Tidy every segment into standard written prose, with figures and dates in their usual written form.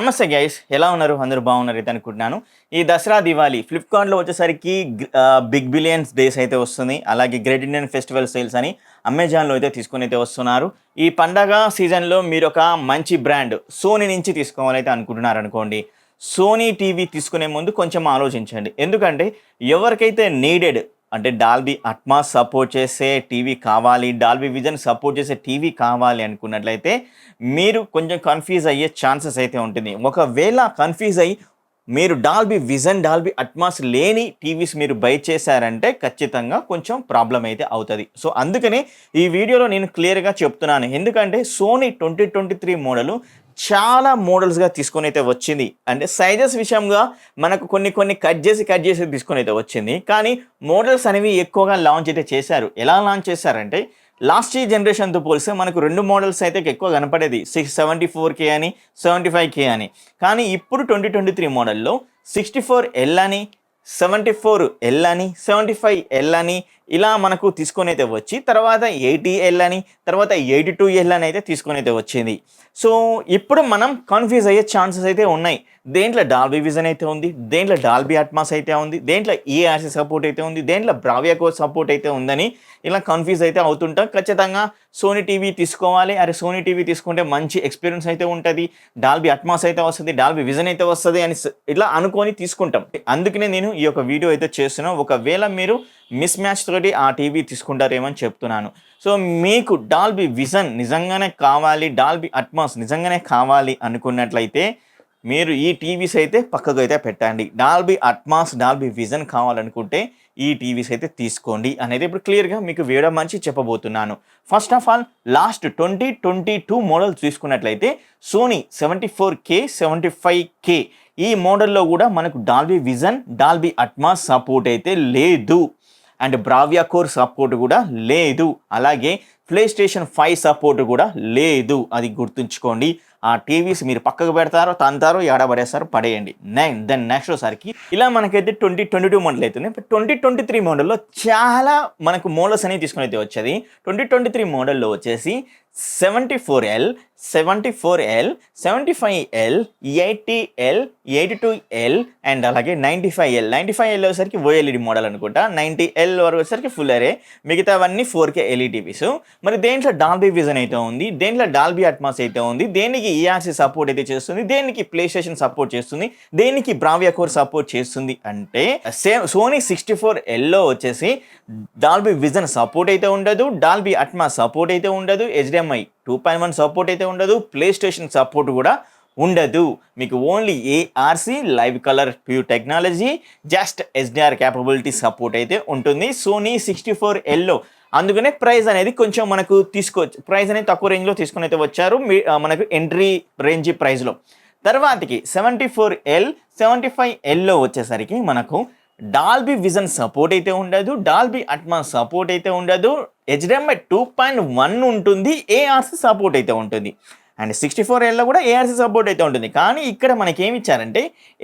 నమస్తే గైస్, ఎలా ఉన్నారు? అందరూ బాగున్నారైతే అనుకుంటున్నాను. ఈ దసరా దివాళీ ఫ్లిప్కార్ట్లో వచ్చేసరికి బిగ్ బిలియన్స్ డేస్ అయితే వస్తుంది. అలాగే గ్రేట్ ఇండియన్ ఫెస్టివల్ సేల్స్ అని అమెజాన్లో అయితే తీసుకొని అయితే వస్తున్నారు. ఈ పండగ సీజన్లో మీరు ఒక మంచి బ్రాండ్ సోనీ నుంచి తీసుకోవాలైతే అనుకుంటున్నారు అనుకోండి. సోనీ టీవీ తీసుకునే ముందు కొంచెం ఆలోచించండి. ఎందుకంటే ఎవరికైతే నీడెడ్ అంటే డాల్బీ అట్మాస్ సపోర్ట్ చేసే టీవీ కావాలి, డాల్బీ విజన్ సపోర్ట్ చేసే టీవీ కావాలి అనుకున్నట్లయితే మీరు కొంచెం కన్ఫ్యూజ్ అయ్యే ఛాన్సెస్ అయితే ఉంటుంది. ఒకవేళ కన్ఫ్యూజ్ అయ్యి మీరు డాల్బీ విజన్, డాల్బీ అట్మాస్ లేని టీవీస్ మీరు బై చేశారంటే ఖచ్చితంగా కొంచెం ప్రాబ్లం అయితే అవుతుంది. సో అందుకనే ఈ వీడియోలో నేను క్లియర్గా చెప్తున్నాను. ఎందుకంటే సోనీ 2023 మోడలు చాలా మోడల్స్గా తీసుకొని అయితే వచ్చింది. అంటే సైజెస్ విషయంగా మనకు కొన్ని కట్ చేసి తీసుకొని అయితే వచ్చింది. కానీ మోడల్స్ అనేవి ఎక్కువగా లాంచ్ అయితే చేశారు. ఎలా లాంచ్ చేశారంటే లాస్ట్ ఈ జనరేషన్తో పోలిస్తే మనకు రెండు మోడల్స్ అయితే ఎక్కువ కనపడేది, 674K అని 75K అని. కానీ ఇప్పుడు 2023 మోడల్లో 64L అని 74L అని 75L అని ఇలా మనకు తీసుకొని అయితే వచ్చి తర్వాత 80L అని తర్వాత 82L అని అయితే తీసుకొని అయితే వచ్చింది. సో ఇప్పుడు మనం కన్ఫ్యూజ్ అయ్యే ఛాన్సెస్ అయితే ఉన్నాయి. దేంట్లో డాల్బీ విజన్ అయితే ఉంది, దేంట్లో డాల్బీ అట్మాస్ అయితే ఉంది, దేంట్లో ఈఆర్సీ సపోర్ట్ అయితే ఉంది, దేంట్లో బ్రావియా కోర్ సపోర్ట్ అయితే ఉందని ఇలా కన్ఫ్యూజ్ అయితే అవుతుంటాం. ఖచ్చితంగా సోనీ టీవీ తీసుకోవాలి. అరే సోనీ టీవీ తీసుకుంటే మంచి ఎక్స్పీరియన్స్ అయితే ఉంటుంది, డాల్బీ అట్మాస్ అయితే వస్తుంది, డాల్బీ విజన్ అయితే వస్తుంది అని ఇలా అనుకొని తీసుకుంటాం. అందుకనే నేను ఈ యొక్క వీడియో అయితే చేస్తున్నాను. ఒకవేళ మీరు మిస్ మ్యాచ్ తోటి ఆ టీవీ తీసుకుంటారేమని చెప్తున్నాను. సో మీకు డాల్బీ విజన్ నిజంగానే కావాలి, డాల్బీ అట్మాస్ నిజంగానే కావాలి అనుకున్నట్లయితే మీరు ఈ టీవీస్ అయితే పక్కకు అయితే పెట్టండి. డాల్బీ అట్మాస్, డాల్బీ విజన్ కావాలనుకుంటే ఈ టీవీస్ అయితే తీసుకోండి అనేది ఇప్పుడు క్లియర్గా మీకు వేయడం మంచి చెప్పబోతున్నాను. First of all last 2022 model తీసుకున్నట్లయితే సోనీ 74K 75K ఈ మోడల్లో కూడా మనకు Dolby vision, Dolby Atmos support అయితే లేదు. అండ్ బ్రావియా కోర్ సపోర్ట్ కూడా లేదు. అలాగే ప్లే స్టేషన్ 5 సపోర్ట్ కూడా లేదు. అది గుర్తుంచుకోండి. ఆ టీవీస్ మీరు పక్కకు పెడతారో తంతారో ఏడబడేస్తారో పడేయండి. దెన్ నెక్స్ట్ ఒకసారికి ఇలా మనకైతే 2022 మోడల్ అవుతుంది. 2023 మోడల్లో చాలా మనకు మోడల్స్ అనేవి తీసుకుని అయితే వచ్చేది. 2023 మోడల్లో వచ్చేసి 74L 75L 80L 82L and అలాగే 95L వచ్చేసరికి ఓఎల్ఈడి మోడల్ అనుకుంటా. 90L వరకు వచ్చేసరికి ఫుల్ అరే, మిగతావన్నీ 4K ఎల్ఈడి టీవీస్. మరి దేంట్లో డాల్బీ విజన్ అయితే ఉంది, దేంట్లో డాల్బీ అట్మాస్ అయితే ఉంది, దేనికి ఈఆర్సీ సపోర్ట్ అయితే చేస్తుంది, దేనికి ప్లే స్టేషన్ సపోర్ట్ చేస్తుంది, దేనికి బ్రావియా కోర్ సపోర్ట్ చేస్తుంది అంటే సోనీ 64Lలో వచ్చేసి డాల్బీ విజన్ సపోర్ట్ అయితే ఉండదు, డాల్బీ అట్మాస్ సపోర్ట్ అయితే ఉండదు, HDMI 2.1 సపోర్ట్ అయితే ఉండదు, ప్లే స్టేషన్ సపోర్ట్ కూడా ఉండదు. మీకు only ARC live colour pure technology just HDR capability support అయితే ఉంటుంది సోనీ 64Lలో. అందుకనే ప్రైస్ అనేది కొంచెం మనకు తీసుకోవచ్చు, ప్రైస్ అనేది తక్కువ రేంజ్లో తీసుకుని అయితే వచ్చారు మనకు ఎంట్రీ రేంజ్ ప్రైస్లో. తర్వాతకి 74L 75Lలో వచ్చేసరికి మనకు డాల్బీ విజన్ సపోర్ట్ అయితే ఉండదు, డాల్బీ అట్మాస్ సపోర్ట్ అయితే ఉండదు, HDMI 2.1 ఉంటుంది, ఏఆర్సీ సపోర్ట్ అయితే ఉంటుంది. అండ్ 64Lలో కూడా ఏఆర్సీ సపోర్ట్ అయితే ఉంటుంది. కానీ ఇక్కడ మనకి ఏమి ఇచ్చారంటే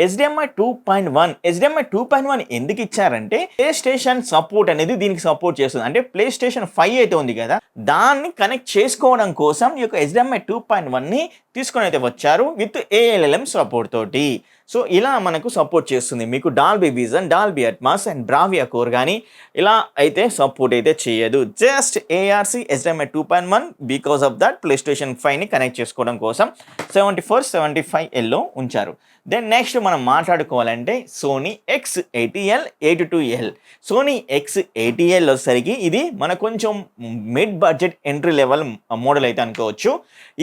HDMI 2.1 ఎందుకు ఇచ్చారంటే ప్లే స్టేషన్ సపోర్ట్ అనేది దీనికి సపోర్ట్ చేస్తుంది. అంటే ప్లే స్టేషన్ 5 అయితే ఉంది కదా, దాన్ని కనెక్ట్ చేసుకోవడం కోసం ఈ యొక్క HDMI 2.1ని తీసుకొని అయితే వచ్చారు విత్ ALLM సపోర్ట్ తోటి. సో ఇలా మనకు సపోర్ట్ చేస్తుంది. మీకు Dolby vision, Dolby Atmos and Bravia core కానీ ఇలా అయితే సపోర్ట్ అయితే చేయదు. Just ARC HDMI 2.1 because of that play station 5ని కనెక్ట్ చేసుకోవడం కోసం 74 75Lలో ఉంచారు. దెన్ నెక్స్ట్ మనం మాట్లాడుకోవాలంటే Sony X80L 82L. Sony X80L వచ్చేసరికి ఇది మన కొంచెం mid budget entry level model అయితే అనుకోవచ్చు.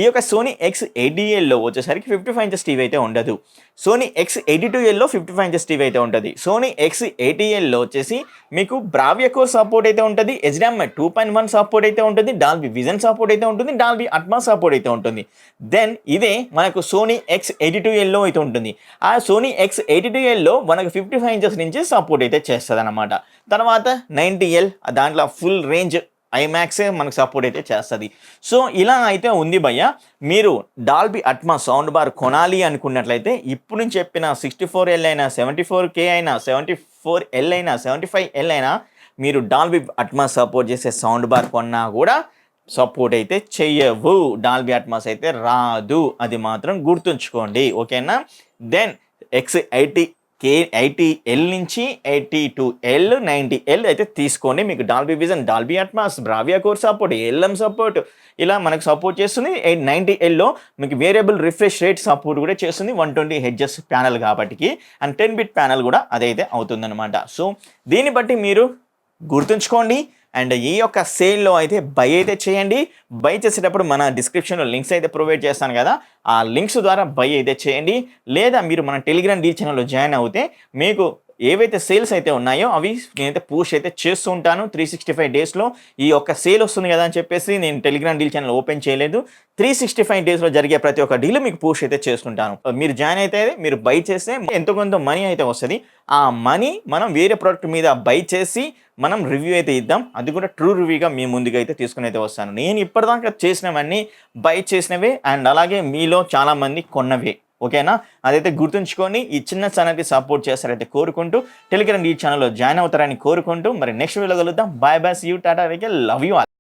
ఈ యొక్క సోనీ X80Lలో వచ్చేసరికి 55 ఇంచెస్ టీవీ అయితే ఉండదు. సోనీ X82Lలో 55 ఇంచెస్ టీవీ అయితే ఉంటుంది. సోనీ X80Lలో వచ్చేసి మీకు బ్రావియా కోర్ సపోర్ట్ అయితే ఉంటుంది, HDMI 2.1 సపోర్ట్ అయితే ఉంటుంది, డాల్బీ విజన్ సపోర్ట్ అయితే ఉంటుంది, డాల్బీ అట్మాస్ సపోర్ట్ అయితే ఉంటుంది. దెన్ ఇదే మనకు సోనీ X82Lలో అయితే ఉంటుంది. ఆ సోనీ X82Lలో మనకు 55 ఇంచెస్ నుంచి సపోర్ట్ అయితే చేస్తుంది అనమాట. తర్వాత 90L దాంట్లో ఫుల్ రేంజ్ ఐమాక్సే మనకు సపోర్ట్ అయితే చేస్తుంది. సో ఇలా అయితే ఉంది భయ్య. మీరు డాల్బీ అట్మాస్ సౌండ్ బార్ కొనాలి అనుకున్నట్లయితే ఇప్పుడు నేను చెప్పిన 64L అయినా 74K అయినా 74L అయినా 75L అయినా మీరు డాల్బీ అట్మాస్ సపోర్ట్ చేసే సౌండ్ బార్ కొన్నా కూడా సపోర్ట్ అయితే చెయ్యవు, డాల్బీ అట్మాస్ అయితే రాదు, అది మాత్రం గుర్తుంచుకోండి. ఓకేనా. దెన్ X80L నుంచి 82L 90L అయితే తీసుకోండి. మీకు Dolby vision, Dolby Atmos, Bravia core support, ALM support ఇలా మనకు సపోర్ట్ చేస్తుంది. 90Lలో మీకు వేరియబుల్ రిఫ్రెష్ రేట్ సపోర్ట్ కూడా చేస్తుంది. 120 హెడ్జెస్ ప్యానల్ కాబట్టి అండ్ 10 బిట్ ప్యానల్ కూడా అదైతే అవుతుందన్నమాట. సో దీన్ని బట్టి మీరు గుర్తుంచుకోండి. అండ్ ఈ యొక్క సేల్లో అయితే బై అయితే చేయండి. బై చేసేటప్పుడు మన డిస్క్రిప్షన్లో లింక్స్ అయితే ప్రొవైడ్ చేస్తాను కదా, ఆ లింక్స్ ద్వారా బై అయితే చేయండి. లేదా మీరు మన టెలిగ్రామ్ డీ ఛానల్లో జాయిన్ అవుతే మీకు ఏవైతే సేల్స్ అయితే ఉన్నాయో అవి నేనైతే పోస్ట్ అయితే చేస్తూ ఉంటాను. 365 డేస్లో ఈ యొక్క సేల్ వస్తుంది కదా అని చెప్పేసి నేను టెలిగ్రామ్ డీల్ ఛానల్ ఓపెన్ చేయలేదు. 365 డేస్లో జరిగే ప్రతి ఒక్క డీల్ మీకు పోస్ట్ అయితే చేస్తుంటాను. మీరు జాయిన్ అయితే మీరు బై చేస్తే ఎంతో కొంత మనీ అయితే వస్తుంది. ఆ మనీ మనం వేరే ప్రోడక్ట్ మీద బై చేసి మనం రివ్యూ అయితే ఇద్దాం. అది కూడా ట్రూ రివ్యూగా మీ ముందుగా అయితే తీసుకుని అయితే వస్తాను. నేను ఇప్పటిదాకా చేసినవన్నీ బై చేసినవే అండ్ అలాగే మీలో చాలామంది కొన్నవే. ఓకేనా. అదైతే గుర్తుంచుకొని ఈ చిన్న ఛానల్కి సపోర్ట్ చేస్తారైతే కోరుకుంటూ టెలిగ్రామ్ ఈ ఛానల్లో జాయిన్ అవుతారని కోరుకుంటూ మరి నెక్స్ట్ వీడియోలో కలుద్దాం. Bye bye, see you, tata, love you all.